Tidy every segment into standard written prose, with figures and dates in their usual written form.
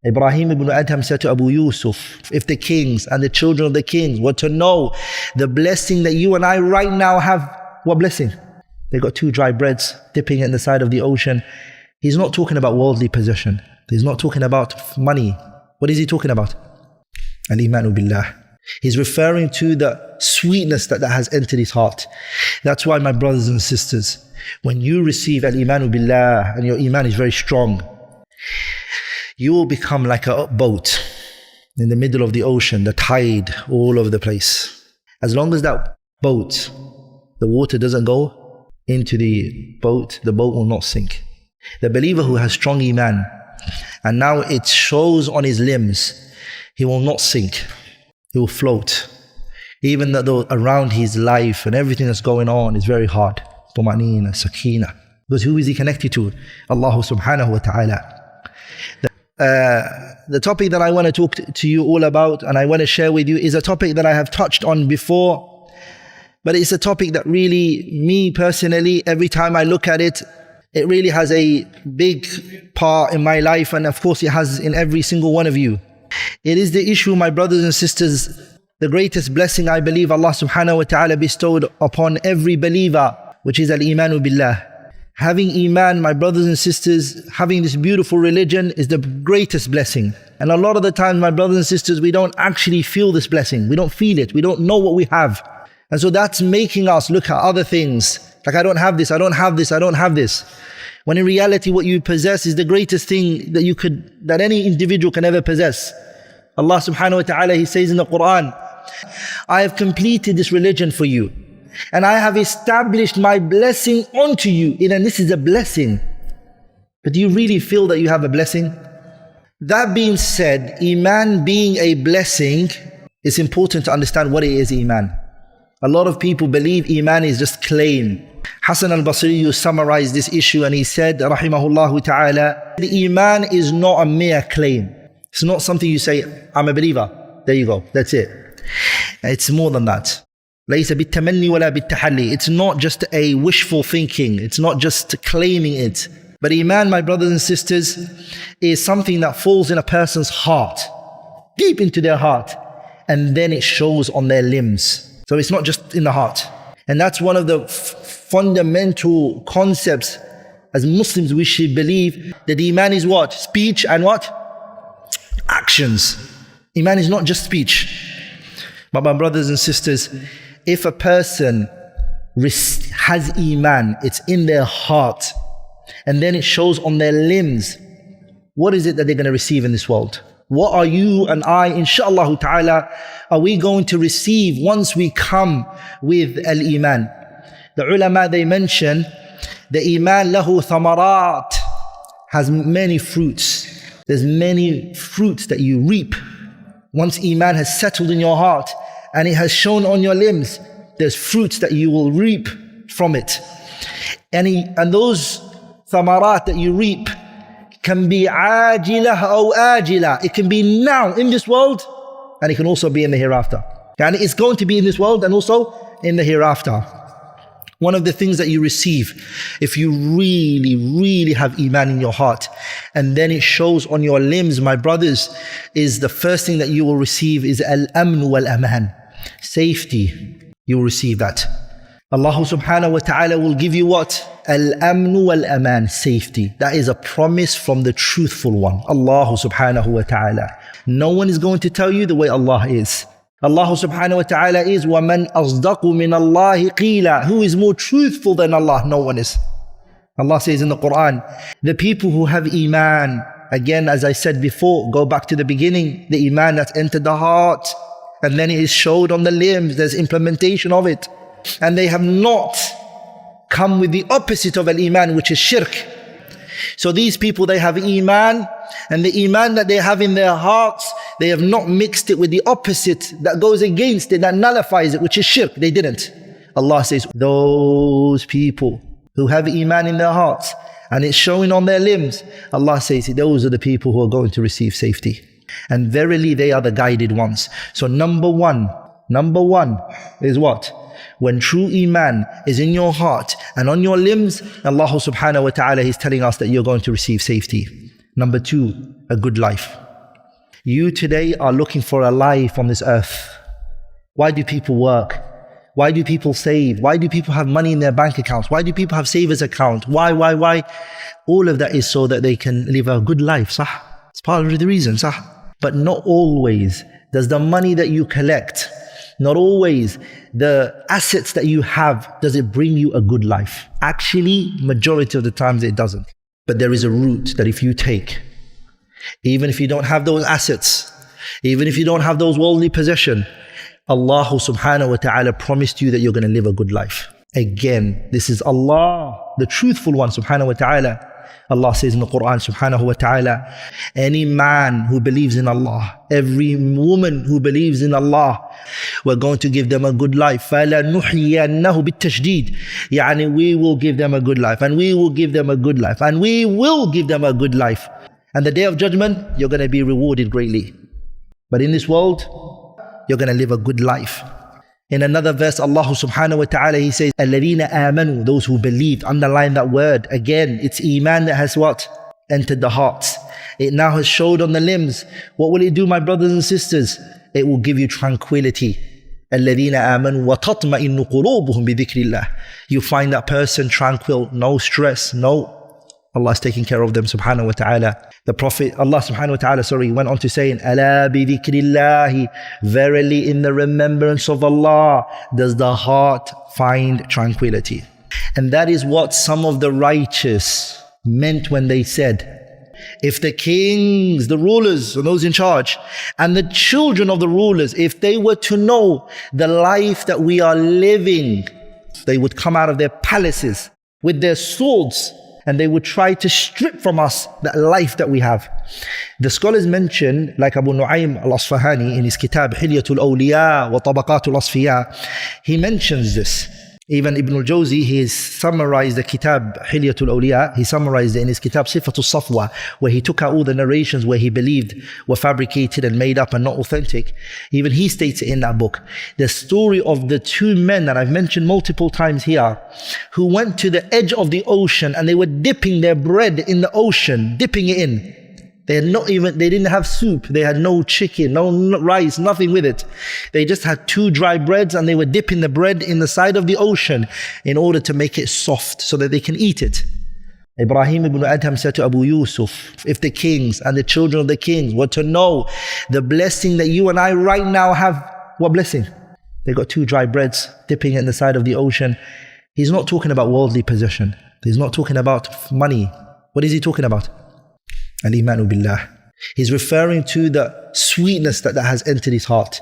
Ibrahim ibn Adham said to Abu Yusuf, if the kings and the children of the kings were to know the blessing that you and I right now have, what blessing? They got 2 dry breads dipping in the side of the ocean. He's not talking about worldly possession. He's not talking about money. What is he talking about? Al-Imanu Billah. He's referring to the sweetness that has entered his heart. That's why, my brothers and sisters, when you receive Al-Imanu Billah and your Iman is very strong, you will become like a boat in the middle of the ocean, the tide all over the place. As long as that boat, the water doesn't go into the boat will not sink. The believer who has strong Iman, and now it shows on his limbs, he will not sink. He will float. Even though around his life and everything that's going on is very hard. Tuma'nina, sakina. Because who is he connected to? Allah subhanahu wa ta'ala. The topic that I want to talk to you all about and I want to share with you is a topic that I have touched on before, but it's a topic that really, me personally, every time I look at it, it really has a big part in my life, and of course it has in every single one of you. It is the issue, my brothers and sisters, the greatest blessing I believe Allah subhanahu wa ta'ala bestowed upon every believer, which is al-Imanu Billah. Having Iman, my brothers and sisters, having this beautiful religion is the greatest blessing. And a lot of the time, my brothers and sisters, we don't actually feel this blessing. We don't feel it. We don't know what we have. And so that's making us look at other things. Like, I don't have this, I don't have this, I don't have this. When in reality, what you possess is the greatest thing that any individual can ever possess. Allah subhanahu wa ta'ala, He says in the Quran, I have completed this religion for you. And I have established my blessing onto you. And this is a blessing. But do you really feel that you have a blessing? That being said, Iman being a blessing, it's important to understand what it is, Iman. A lot of people believe Iman is just claim. Hasan al-Basri summarized this issue and he said, rahimahullah ta'ala, the Iman is not a mere claim. It's not something you say, I'm a believer. There you go, that's it. It's more than that. It's not just a wishful thinking. It's not just claiming it. But Iman, my brothers and sisters, is something that falls in a person's heart, deep into their heart, and then it shows on their limbs. So it's not just in the heart. And that's one of the fundamental concepts as Muslims we should believe, that Iman is what? Speech and what? Actions. Iman is not just speech. But my brothers and sisters, if a person has Iman, it's in their heart, and then it shows on their limbs, what is it that they're going to receive in this world? What are you and I, inshaAllah ta'ala, are we going to receive once we come with al-Iman? The ulama, they mention, the Iman lahu thamarat, has many fruits. There's many fruits that you reap. Once Iman has settled in your heart, and it has shown on your limbs, there's fruits that you will reap from it. And those thamarat that you reap can be ajilah or ajila. It can be now in this world, and it can also be in the hereafter. And it's going to be in this world and also in the hereafter. One of the things that you receive, if you really, really have Iman in your heart, and then it shows on your limbs, my brothers, is the first thing that you will receive is al-amn wal-aman. Safety, you will receive that. Allah subhanahu wa ta'ala will give you what? Al-amn wal-aman, safety. That is a promise from the truthful one, Allah subhanahu wa ta'ala. No one is going to tell you the way Allah is. Allah subhanahu wa ta'ala is وَمَنْ أَصْدَقُ مِنَ اللَّهِ قِيلًا. Who is more truthful than Allah? No one is. Allah says in the Quran, the people who have Iman, again as I said before, go back to the beginning, the Iman that's entered the heart, and then it is showed on the limbs, there's implementation of it. And they have not come with the opposite of al-Iman, which is shirk. So these people, they have Iman, and the Iman that they have in their hearts, they have not mixed it with the opposite that goes against it, that nullifies it, which is shirk. They didn't. Allah says, those people who have Iman in their hearts, and it's showing on their limbs, Allah says, those are the people who are going to receive safety. And verily they are the guided ones. So number one is what? When true Iman is in your heart and on your limbs, Allah subhanahu wa ta'ala is telling us that you're going to receive safety. Number two, a good life. You today are looking for a life on this earth. Why do people work? Why do people save? Why do people have money in their bank accounts? Why do people have savers account? Why? All of that is so that they can live a good life, sah? It's part of the reason, sah? But not always does the money that you collect, not always the assets that you have, does it bring you a good life. Actually, majority of the times it doesn't. But there is a route that if you take, even if you don't have those assets, even if you don't have those worldly possessions, Allah subhanahu wa ta'ala promised you that you're going to live a good life. Again, this is Allah, the truthful one subhanahu wa ta'ala. Allah says in the Quran subhanahu wa ta'ala, any man who believes in Allah, every woman who believes in Allah, we're going to give them a good life. فَلَنُحْيَنَّهُ بِالتَّشْدِيدِ يعني we will give them a good life, and we will give them a good life, and we will give them a good life. And the day of judgment, you're going to be rewarded greatly. But in this world, you're going to live a good life. In another verse, Allah subhanahu wa ta'ala, He says, الَّذِينَ آمَنُوا, those who believed. Underline that word. Again, it's Iman that has what? Entered the hearts. It now has showed on the limbs. What will it do, my brothers and sisters? It will give you tranquility. الَّذِينَ آمَنُوا وَتَطْمَئِنُّ قُلُوبُهُمْ بِذِكْرِ اللَّهِ. You find that person tranquil, no stress, no. Allah is taking care of them subhanahu wa ta'ala. The Prophet, Allah subhanahu wa ta'ala, went on to say, أَلَا بِذِكْرِ اللَّهِ, verily in the remembrance of Allah does the heart find tranquility. And that is what some of the righteous meant when they said, if the kings, the rulers, and those in charge, and the children of the rulers, if they were to know the life that we are living, they would come out of their palaces with their swords, and they would try to strip from us that life that we have. The scholars mention, like Abu Nu'aym al-Asfahani in his kitab Hilyatul Awliya wa Tabaqatul Asfiya, he mentions this. Even Ibn al-Jawzi, he has summarized the kitab Hilyatul Awliya, he summarized it in his kitab Sifatul Safwa, where he took out all the narrations where he believed were fabricated and made up and not authentic. Even he states it in that book. The story of the two men that I've mentioned multiple times here, who went to the edge of the ocean and they were dipping their bread in the ocean, dipping it in. They didn't have soup, they had no chicken, no rice, nothing with it. They just had two dry breads and they were dipping the bread in the side of the ocean in order to make it soft so that they can eat it. Ibrahim ibn Adham said to Abu Yusuf, if the kings and the children of the kings were to know the blessing that you and I right now have, what blessing? They got two dry breads, dipping it in the side of the ocean. He's not talking about worldly possession. He's not talking about money. What is he talking about? Al-Imanu Billah. He's referring to the sweetness that has entered his heart.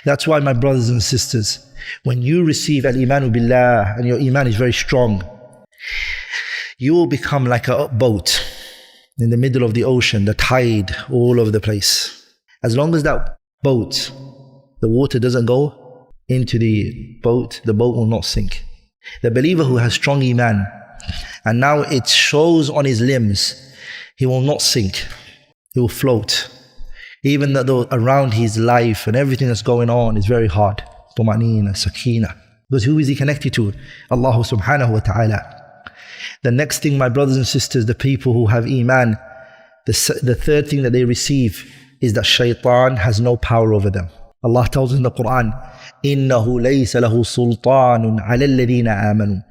That's why, my brothers and sisters, when you receive Al-Imanu Billah and your Iman is very strong, you will become like a boat in the middle of the ocean, the tide all over the place. As long as that boat, the water doesn't go into the boat will not sink. The believer who has strong Iman, and now it shows on his limbs, he will not sink, he will float. Even though around his life and everything that's going on is very hard. Tuma'nina, sakina. Because who is he connected to? Allah subhanahu wa ta'ala. The next thing, my brothers and sisters, the people who have Iman, the third thing that they receive is that shaytan has no power over them. Allah tells us in the Quran, إِنَّهُ لَيْسَ لَهُ سُلْطَانٌ عَلَى الَّذِينَ آمَنُوا.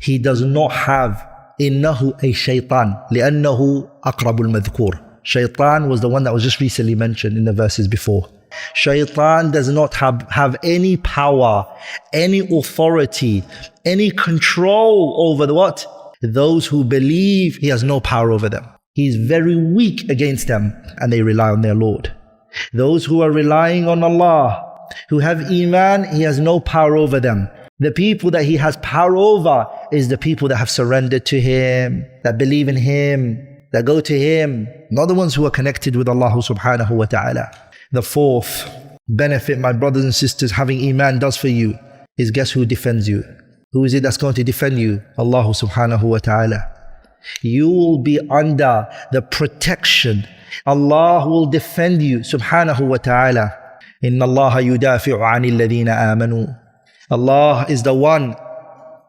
He does not have إنه أي شيطان لأنه أقرب المذكور. Shaytan was the one that was just recently mentioned in the verses before. Shaytan does not have any power, any authority, any control over the what? Those who believe. He has no power over them. He's very weak against them, and they rely on their Lord. Those who are relying on Allah, who have Iman, He has no power over them. The people that He has power over is the people that have surrendered to Him, that believe in Him, that go to Him, not the ones who are connected with Allah subhanahu wa ta'ala. The fourth benefit, my brothers and sisters, having Iman does for you is, guess who defends you? Who is it that's going to defend you? Allah subhanahu wa ta'ala. You will be under the protection. Allah will defend you subhanahu wa ta'ala. Inna Allah yudafi'u 'anil ladhina amanu. Allah is the one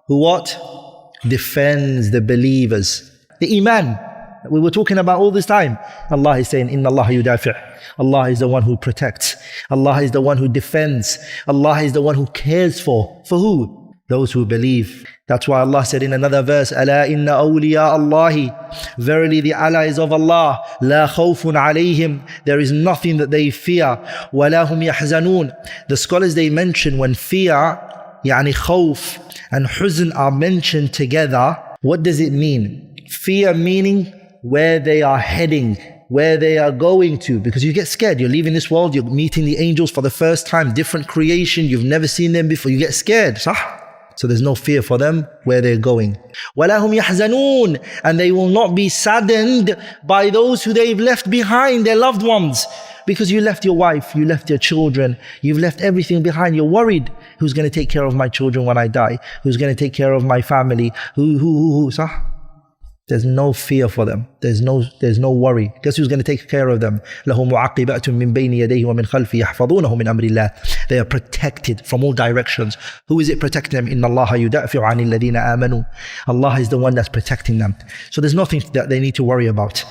who what? Defends the believers. The Iman. we were talking about all this time. Allah is saying, Inna Allah yudafi'. Allah is the one who protects. Allah is the one who defends. Allah is the one who cares for. For who? Those who believe. That's why Allah said in another verse, Ala inna awliya Allahi. Verily the allies of Allah, la khawfun alayhim. There is nothing that they fear. Wala hum yahzanun. The scholars, they mention when fear, yani khawf and huzn are mentioned together, what does it mean? Fear meaning where they are heading, where they are going to, because you get scared. You're leaving this world, you're meeting the angels for the first time, different creation, you've never seen them before, you get scared. So there's no fear for them where they're going. وَلَا هُمْ يَحْزَنُونَ. And they will not be saddened by those who they've left behind, their loved ones. Because you left your wife, you left your children, you've left everything behind. You're worried, who's going to take care of my children when I die? Who's going to take care of my family? Who? There's no fear for them. There's no worry. Guess who's going to take care of them? لَهُ مُعَقِّبَاتٌ مِّن بَيْنِ يَدَيْهِ وَمِنْ خَلْفِهِ يَحْفَظُونَهُ مِنْ أَمْرِ اللَّهِ. They are protected from all directions. Who is it protecting them? إِنَّ اللَّهَ يُدَافِعُ عَنِ الَّذِينَ آمَنُوا. Allah is the one that's protecting them. So there's nothing that they need to worry about.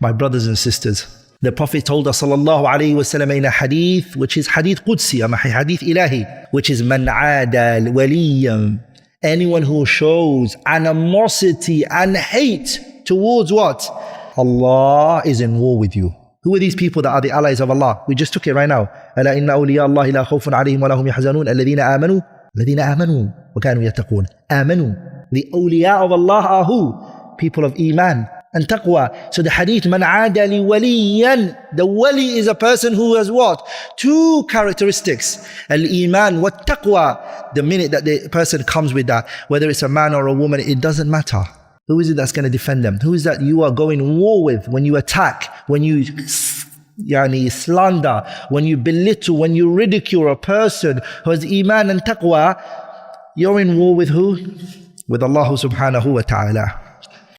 My brothers and sisters, the Prophet told us sallallahu alayhi wa sallam in a hadith, which is hadith Qudsi, hadith ilahi, which is man aada waliyan. Anyone who shows animosity and hate towards what? Allah is in war with you. Who are these people that are the allies of Allah? We just took it right now. أَلَا إِنَّ أَوْلِيَاءَ اللَّهِ لَا خَوْفٌ عَلَيْهِمْ وَلَا هُمْ يَحْزَنُونَ الَّذِينَ آمَنُوا وَكَانُوا يَتَّقُونَ. آمَنُوا. The awliya of Allah are who? People of Iman and taqwa. So the hadith, man aada li waliyan. The wali is a person who has what? Two characteristics. Al-Iman wa taqwa. The minute that the person comes with that, whether it's a man or a woman, it doesn't matter. Who is it that's going to defend them? Who is that you are going war with when you attack, when you slander, when you belittle, when you ridicule a person who has Iman and taqwa? You're in war with who? With Allah subhanahu wa ta'ala.